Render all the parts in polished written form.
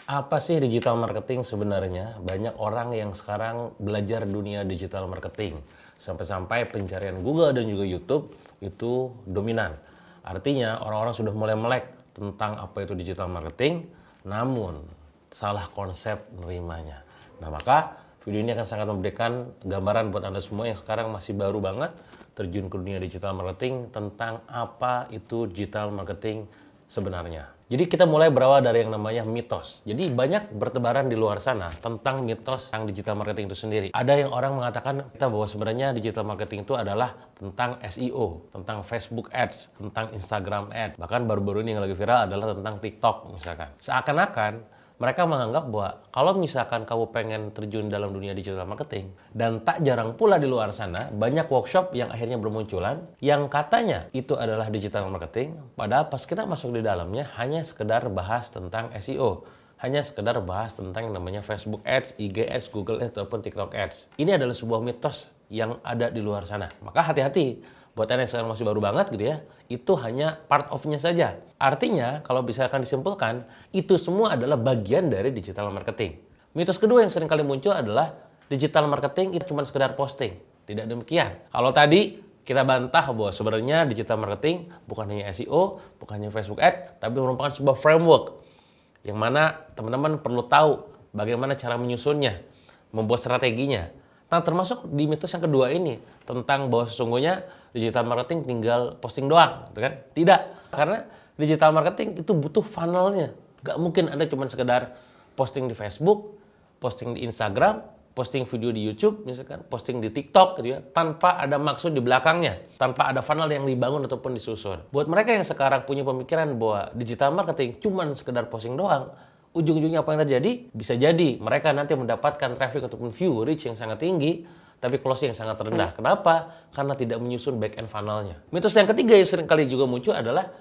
Apa sih digital marketing sebenarnya? Banyak orang yang sekarang belajar dunia digital marketing. Sampai-sampai pencarian Google dan juga YouTube itu dominan. Artinya orang-orang sudah mulai melek tentang apa itu digital marketing, namun salah konsep menerimanya. Nah, maka video ini akan sangat memberikan gambaran buat Anda semua yang sekarang masih baru banget terjun ke dunia digital marketing tentang apa itu digital marketing sebenarnya. Jadi kita mulai berawal dari yang namanya mitos. Jadi banyak bertebaran di luar sana tentang mitos yang digital marketing itu sendiri. Ada yang orang mengatakan kita bahwa sebenarnya digital marketing itu adalah tentang SEO, tentang Facebook Ads, tentang Instagram Ads. Bahkan baru-baru ini yang lagi viral adalah tentang TikTok misalkan. Seakan-akan mereka menganggap bahwa kalau misalkan kamu pengen terjun dalam dunia digital marketing, dan tak jarang pula di luar sana, banyak workshop yang akhirnya bermunculan, yang katanya itu adalah digital marketing, padahal pas kita masuk di dalamnya hanya sekedar bahas tentang SEO. Hanya sekedar bahas tentang yang namanya Facebook Ads, IG Ads, Google Ads, ataupun TikTok Ads. Ini adalah sebuah mitos yang ada di luar sana. Maka hati-hati. Buat Anda yang sekarang masih baru banget gitu ya, itu hanya part of-nya saja. Artinya, kalau bisa akan disimpulkan, itu semua adalah bagian dari digital marketing. Mitos kedua yang sering kali muncul adalah digital marketing itu cuma sekedar posting. Tidak demikian. Kalau tadi kita bantah bahwa sebenarnya digital marketing bukan hanya SEO, bukan hanya Facebook Ads, tapi merupakan sebuah framework yang mana teman-teman perlu tahu bagaimana cara menyusunnya, membuat strateginya. Nah, termasuk di mitos yang kedua ini tentang bahwa sesungguhnya digital marketing tinggal posting doang, gitu kan? Tidak, karena digital marketing itu butuh funnelnya. Gak mungkin Anda cuma sekedar posting di Facebook, posting di Instagram, posting video di YouTube, misalkan posting di TikTok, gitu ya, tanpa ada maksud di belakangnya, tanpa ada funnel yang dibangun ataupun disusun. Buat mereka yang sekarang punya pemikiran bahwa digital marketing cuma sekedar posting doang, ujung-ujungnya apa yang terjadi? Bisa jadi mereka nanti mendapatkan traffic ataupun view reach yang sangat tinggi, tapi closing yang sangat rendah. Kenapa? Karena tidak menyusun back end funnelnya. Mitos yang ketiga yang sering kali juga muncul adalah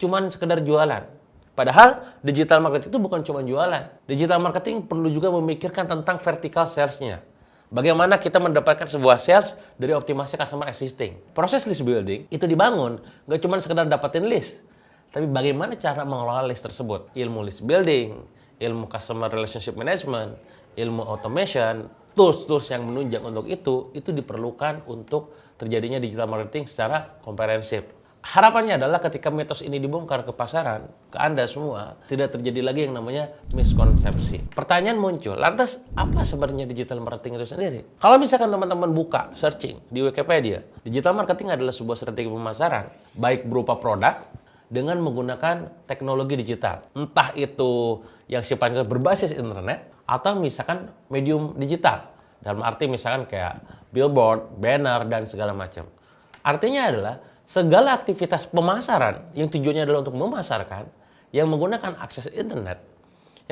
cuman sekedar jualan. Padahal digital marketing itu bukan cuma jualan. Digital marketing perlu juga memikirkan tentang vertical sales-nya. Bagaimana kita mendapatkan sebuah sales dari optimasi customer existing. Proses list building itu dibangun nggak cuma sekedar dapetin list, tapi bagaimana cara mengelola list tersebut. Ilmu list building, ilmu customer relationship management, ilmu automation, tools-tools yang menunjang untuk itu diperlukan untuk terjadinya digital marketing secara komprehensif. Harapannya adalah ketika mitos ini dibongkar ke pasaran, ke Anda semua, tidak terjadi lagi yang namanya miskonsepsi. Pertanyaan muncul, lantas apa sebenarnya digital marketing itu sendiri? Kalau misalkan teman-teman buka, searching di Wikipedia, digital marketing adalah sebuah strategi pemasaran, baik berupa produk, dengan menggunakan teknologi digital. Entah itu yang sifatnya berbasis internet, atau misalkan medium digital. Dalam arti misalkan kayak billboard, banner, dan segala macam. Artinya adalah segala aktivitas pemasaran yang tujuannya adalah untuk memasarkan, yang menggunakan akses internet,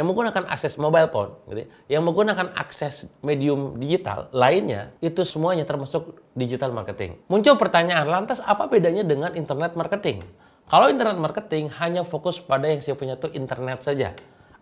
yang menggunakan akses mobile phone, gitu, yang menggunakan akses medium digital lainnya, itu semuanya termasuk digital marketing. Muncul pertanyaan, lantas apa bedanya dengan internet marketing? Kalau internet marketing hanya fokus pada yang sifatnya itu internet saja.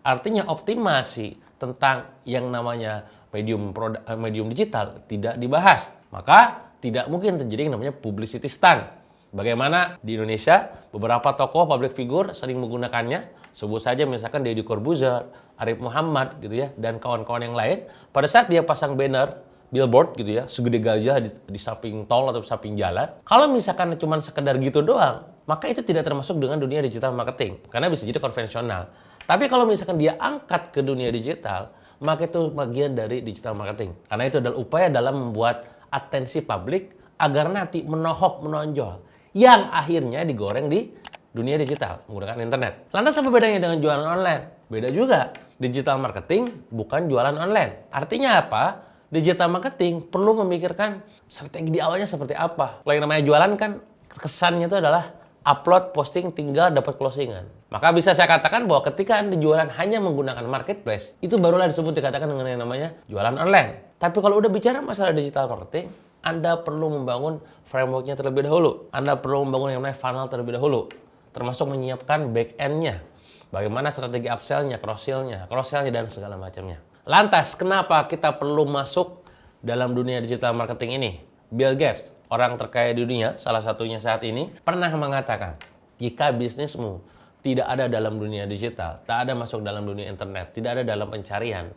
Artinya optimasi tentang yang namanya medium digital tidak dibahas. Maka tidak mungkin terjadi yang namanya publicity stunt. Bagaimana di Indonesia beberapa tokoh public figure sering menggunakannya, sebut saja misalkan Deddy Corbuzier, Arif Muhammad gitu ya, dan kawan-kawan yang lain. Pada saat dia pasang banner, billboard gitu ya, segede gajah di samping tol atau samping jalan. Kalau misalkan cuma sekedar gitu doang, maka itu tidak termasuk dengan dunia digital marketing, karena bisa jadi konvensional. Tapi kalau misalkan dia angkat ke dunia digital, maka itu bagian dari digital marketing. Karena itu adalah upaya dalam membuat atensi publik agar nanti menonjol, yang akhirnya digoreng di dunia digital menggunakan internet. Lantas apa bedanya dengan jualan online? Beda juga. Digital marketing bukan jualan online. Artinya apa? Digital marketing perlu memikirkan strategi di awalnya seperti apa. Kalau yang namanya jualan kan kesannya itu adalah upload, posting, tinggal dapat closingan. Maka bisa saya katakan bahwa ketika Anda jualan hanya menggunakan marketplace, itu barulah disebut dikatakan dengan yang namanya jualan online. Tapi kalau udah bicara masalah digital marketing, Anda perlu membangun framework-nya terlebih dahulu. Anda perlu membangun yang namanya funnel terlebih dahulu. Termasuk menyiapkan back end-nya. Bagaimana strategi upsell-nya, cross-sell-nya, dan segala macamnya. Lantas, kenapa kita perlu masuk dalam dunia digital marketing ini? Bill Gates, orang terkaya di dunia, salah satunya saat ini, pernah mengatakan, jika bisnismu tidak ada dalam dunia digital, tak ada masuk dalam dunia internet, tidak ada dalam pencarian,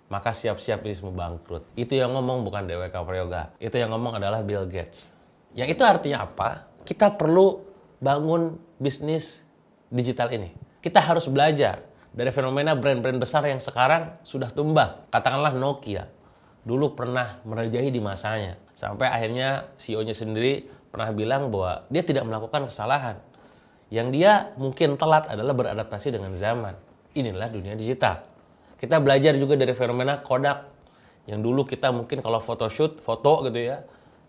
maka siap-siap bisnismu bangkrut. Itu yang ngomong bukan DWK Prayoga. Itu yang ngomong adalah Bill Gates. Yang itu artinya apa? Kita perlu bangun bisnis digital ini. Kita harus belajar dari fenomena brand-brand besar yang sekarang sudah tumbang. Katakanlah Nokia. Dulu pernah merajahi di masanya. Sampai akhirnya CEO-nya sendiri pernah bilang bahwa dia tidak melakukan kesalahan. Yang dia mungkin telat adalah beradaptasi dengan zaman. Inilah dunia digital. Kita belajar juga dari fenomena Kodak. Yang dulu kita mungkin kalau photoshoot, foto gitu ya,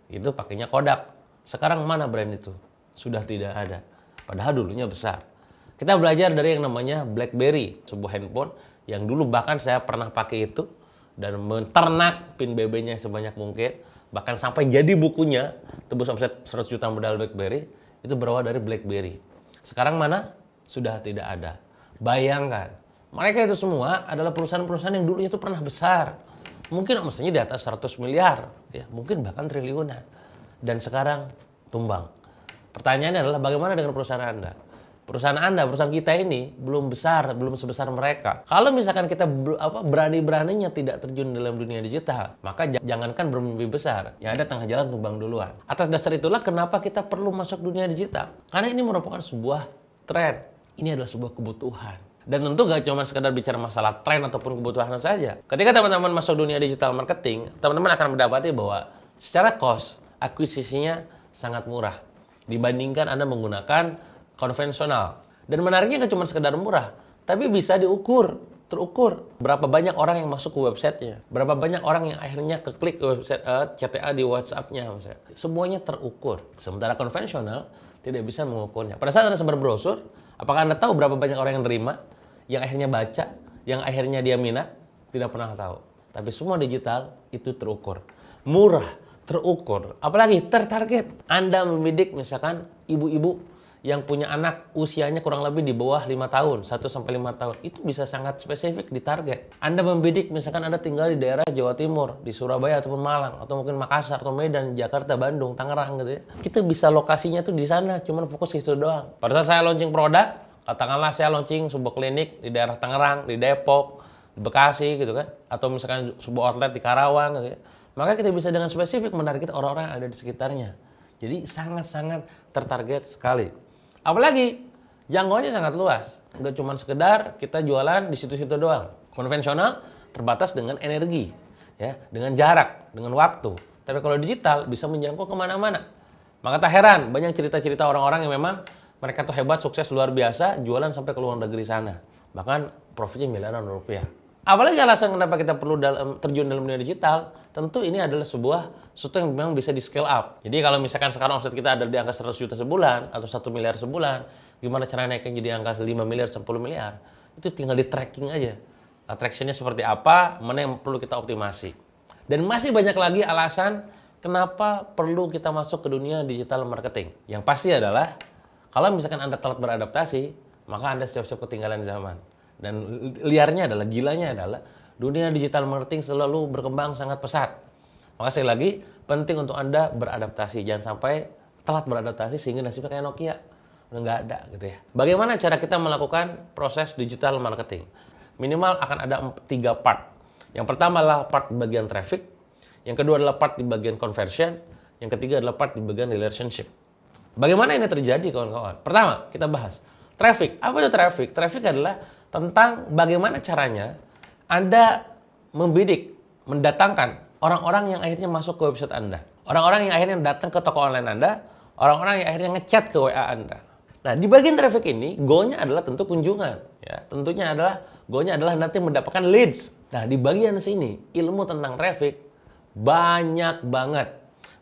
itu pakainya Kodak. Sekarang mana brand itu? Sudah tidak ada. Padahal dulunya besar. Kita belajar dari yang namanya BlackBerry, sebuah handphone yang dulu bahkan saya pernah pakai itu dan menternak pin BB-nya sebanyak mungkin. Bahkan sampai jadi bukunya, tebus omset 100 juta modal BlackBerry, itu berawal dari BlackBerry. Sekarang mana? Sudah tidak ada. Bayangkan, mereka itu semua adalah perusahaan-perusahaan yang dulu itu pernah besar. Mungkin omsetnya di atas 100 miliar, ya, mungkin bahkan triliunan. Dan sekarang tumbang. Pertanyaannya adalah bagaimana dengan perusahaan Anda? Perusahaan Anda, perusahaan kita ini belum besar, belum sebesar mereka. Kalau misalkan kita berani-beraninya tidak terjun dalam dunia digital, maka jangankan bermimpi besar, yang ada tengah jalan tumbang duluan. Atas dasar itulah kenapa kita perlu masuk dunia digital. Karena ini merupakan sebuah tren. Ini adalah sebuah kebutuhan. Dan tentu gak cuma sekedar bicara masalah tren ataupun kebutuhan saja. Ketika teman-teman masuk dunia digital marketing, teman-teman akan mendapati bahwa secara cost, akuisisinya sangat murah dibandingkan Anda menggunakan konvensional. Dan menariknya nggak cuma sekedar murah, tapi bisa terukur. Berapa banyak orang yang masuk ke websitenya, berapa banyak orang yang akhirnya keklik ke website CTA di WhatsApp-nya, misalnya. Semuanya terukur. Sementara konvensional tidak bisa mengukurnya. Pada saat Anda sebar brosur, apakah Anda tahu berapa banyak orang yang terima, yang akhirnya baca, yang akhirnya dia minat? Tidak pernah tahu. Tapi semua digital itu terukur. Murah, terukur, apalagi tertarget. Anda membidik misalkan ibu-ibu yang punya anak usianya kurang lebih di bawah 5 tahun, 1-5 tahun, itu bisa sangat spesifik ditarget. Anda membidik misalkan Anda tinggal di daerah Jawa Timur, di Surabaya ataupun Malang, atau mungkin Makassar, atau Medan, Jakarta, Bandung, Tangerang gitu ya. Kita bisa lokasinya tuh di sana, cuman fokus ke situ doang. Pada saat saya launching produk, katakanlah saya launching sebuah klinik di daerah Tangerang, di Depok, di Bekasi gitu kan, atau misalkan sebuah outlet di Karawang gitu ya. Maka kita bisa dengan spesifik menarget orang-orang yang ada di sekitarnya. Jadi sangat-sangat tertarget sekali. Apalagi jangkauannya sangat luas. Nggak cuma sekedar kita jualan di situ-situ doang. Konvensional terbatas dengan energi, ya, dengan jarak, dengan waktu. Tapi kalau digital bisa menjangkau kemana-mana. Maka tak heran banyak cerita-cerita orang-orang yang memang mereka tuh hebat, sukses luar biasa, jualan sampai ke luar negeri sana. Bahkan profitnya miliaran rupiah. Apalagi alasan kenapa kita perlu terjun dalam dunia digital, tentu ini adalah sesuatu yang memang bisa di scale up. Jadi kalau misalkan sekarang omset kita ada di angka 100 juta sebulan atau 1 miliar sebulan, gimana cara naiknya jadi angka 5 miliar, 10 miliar? Itu tinggal di tracking aja. Traction-nya seperti apa, mana yang perlu kita optimasi. Dan masih banyak lagi alasan kenapa perlu kita masuk ke dunia digital marketing. Yang pasti adalah kalau misalkan Anda telat beradaptasi, maka Anda siap-siap ketinggalan zaman. Dan liarnya adalah, gilanya adalah dunia digital marketing selalu berkembang sangat pesat. Maka sekali lagi, penting untuk Anda beradaptasi. Jangan sampai telat beradaptasi sehingga nasibnya kayak Nokia. Udah nggak ada gitu ya. Bagaimana cara kita melakukan proses digital marketing? Minimal akan ada 3 part. Yang pertama adalah part di bagian traffic. Yang kedua adalah part di bagian conversion. Yang ketiga adalah part di bagian relationship. Bagaimana ini terjadi kawan-kawan? Pertama, kita bahas traffic. Apa itu traffic? Traffic adalah tentang bagaimana caranya Anda membidik, mendatangkan orang-orang yang akhirnya masuk ke website Anda. Orang-orang yang akhirnya datang ke toko online Anda, orang-orang yang akhirnya ngechat ke WA Anda. Nah, di bagian traffic ini, goalnya adalah tentu kunjungan. Ya, tentunya adalah goalnya adalah nanti mendapatkan leads. Nah, di bagian sini, ilmu tentang traffic banyak banget.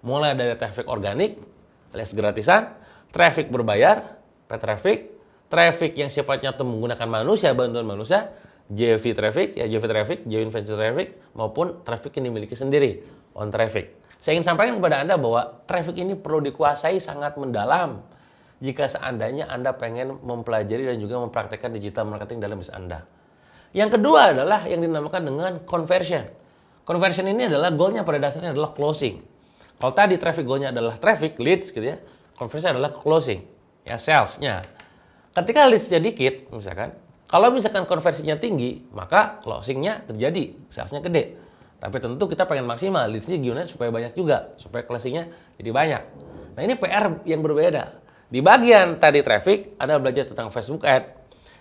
Mulai dari traffic organik, alias gratisan, traffic berbayar, paid traffic, traffic yang sifatnya menggunakan manusia, bantuan manusia, JV traffic, genuine venture traffic, maupun traffic yang dimiliki sendiri, on traffic. Saya ingin sampaikan kepada Anda bahwa traffic ini perlu dikuasai sangat mendalam jika seandainya Anda pengen mempelajari dan juga mempraktekkan digital marketing dalam bisnis Anda. Yang kedua adalah yang dinamakan dengan conversion. Conversion ini adalah goalnya pada dasarnya adalah closing. Kalau tadi traffic goalnya adalah traffic, leads gitu ya, conversion adalah closing, ya, salesnya. Ketika leads-nya dikit, misalkan, kalau misalkan konversinya tinggi, maka closing-nya terjadi, sales-nya gede. Tapi tentu kita pengen maksimal, leads-nya gimana supaya banyak juga, supaya closing-nya jadi banyak. Nah ini PR yang berbeda. Di bagian tadi traffic, Anda belajar tentang Facebook Ads,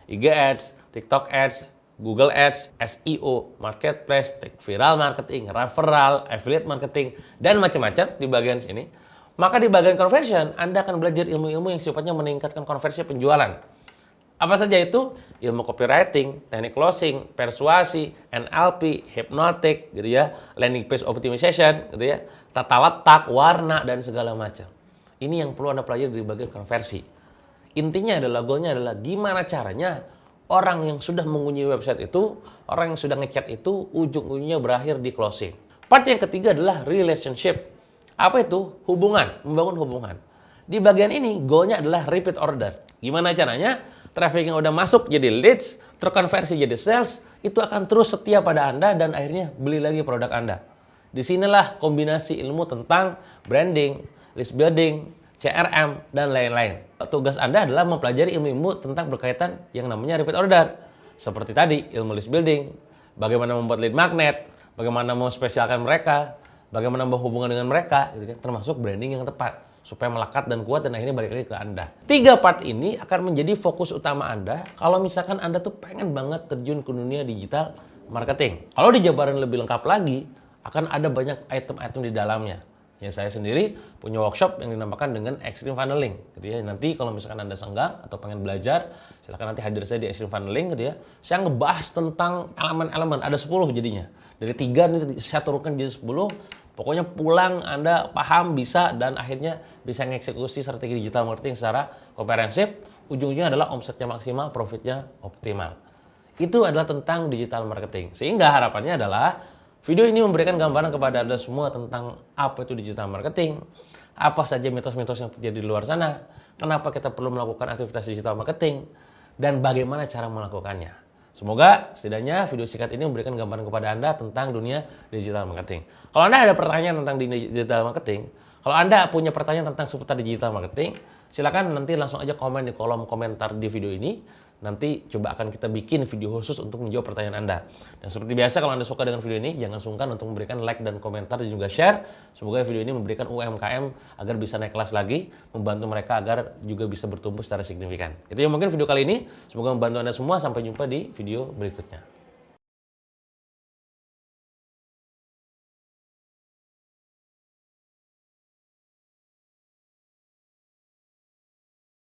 IG Ads, TikTok Ads, Google Ads, SEO, Marketplace, viral marketing, referral, affiliate marketing, dan macam-macam di bagian sini. Maka di bagian conversion, Anda akan belajar ilmu-ilmu yang sifatnya meningkatkan konversi penjualan. Apa saja itu? Ilmu copywriting, teknik closing, persuasi, NLP, hypnotic, gitu ya, landing page optimization, gitu ya, tata letak, warna, dan segala macam. Ini yang perlu Anda pelajari di bagian konversi. Intinya adalah, goalnya adalah gimana caranya orang yang sudah mengunjungi website itu, orang yang sudah ngechat itu, ujung-ujungnya berakhir di closing. Part yang ketiga adalah relationship. Apa itu? Hubungan, membangun hubungan. Di bagian ini, goalnya adalah repeat order. Gimana caranya? Traffic yang udah masuk jadi leads, terkonversi jadi sales, itu akan terus setia pada Anda dan akhirnya beli lagi produk Anda. Disinilah kombinasi ilmu tentang branding, list building, CRM, dan lain-lain. Tugas Anda adalah mempelajari ilmu-ilmu tentang berkaitan yang namanya repeat order. Seperti tadi, ilmu list building, bagaimana membuat lead magnet, bagaimana memspesialkan mereka, bagaimana berhubungan dengan mereka, gitu kan, termasuk branding yang tepat supaya melekat dan kuat dan akhirnya balik lagi ke Anda. 3 part ini akan menjadi fokus utama Anda kalau misalkan Anda tuh pengen banget terjun ke dunia digital marketing. Kalau dijabarin lebih lengkap lagi, akan ada banyak item-item di dalamnya. Ya, saya sendiri punya workshop yang dinamakan dengan Extreme Funneling, gitu ya. Nanti kalau misalkan Anda senggang atau pengen belajar, silakan nanti hadir saya di Extreme Funneling, gitu ya. Saya ngebahas tentang elemen-elemen, ada 10 jadinya. Dari 3 nanti saya turunkan jadi 10. Pokoknya pulang Anda paham, bisa, dan akhirnya bisa mengeksekusi strategi digital marketing secara komprehensif. Ujung-ujungnya adalah omsetnya maksimal, profitnya optimal. Itu adalah tentang digital marketing. Sehingga harapannya adalah video ini memberikan gambaran kepada Anda semua tentang apa itu digital marketing, apa saja mitos-mitos yang terjadi di luar sana, kenapa kita perlu melakukan aktivitas digital marketing, dan bagaimana cara melakukannya. Semoga setidaknya video singkat ini memberikan gambaran kepada Anda tentang dunia digital marketing. Kalau Anda ada pertanyaan tentang digital marketing, kalau Anda punya pertanyaan tentang seputar digital marketing, silakan nanti langsung aja komen di kolom komentar di video ini. Nanti coba akan kita bikin video khusus untuk menjawab pertanyaan Anda. Dan seperti biasa, kalau Anda suka dengan video ini, jangan sungkan untuk memberikan like dan komentar dan juga share. Semoga video ini memberikan UMKM agar bisa naik kelas lagi, membantu mereka agar juga bisa bertumbuh secara signifikan. Itu yang mungkin video kali ini. Semoga membantu Anda semua. Sampai jumpa di video berikutnya.